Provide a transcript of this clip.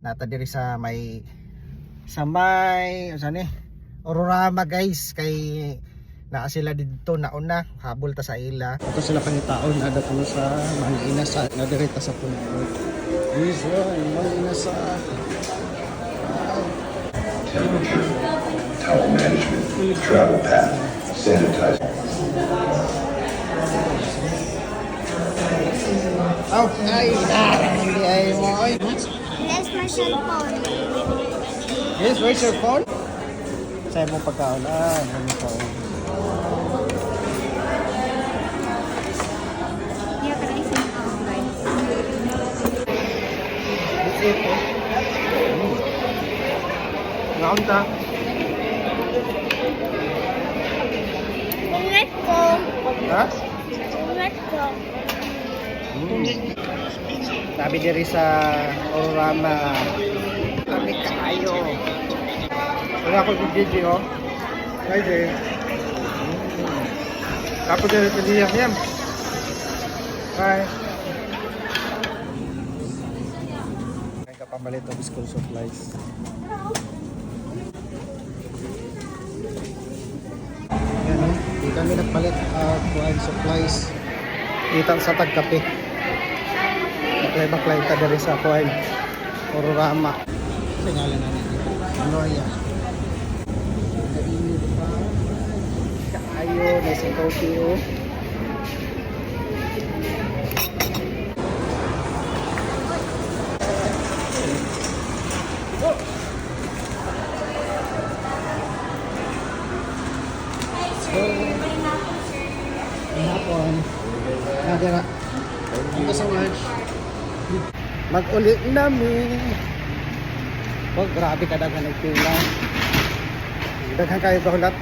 nata diri sa may saan Ororama guys, kay naa sila dito nauna habol ta sa ila. Ito sila pangitaon ada ko sa Mangina sa nadirita sa puno. Isa Mangina sa towel management, travel path, sanitizer. oh ay hindi ay mo ay. That's my cellphone. Yes, where's your phone? Sa mo pagkaon ano ko. Here, can I see guys? That's it. Naunta. Ingat ko. Ha? Ingat ko. Sabi diri sa Ororama kami kayo. Wala ko yung video. Guys Tapos diri sa liyam yam. Bye. Ay kapamalit of school supplies. Yan di kami nagpalit kuhaan supplies. Itang sa tagkape. Baklay ta diri sa kuhaan Ororama. Singalan na nito. Gloria. Kayo na sa Tokyo. Hapon. Nadira. Thank you so much. Mag-uli namin. Oh, grabe ka dagan nagpila. Daghan kayo kaulat.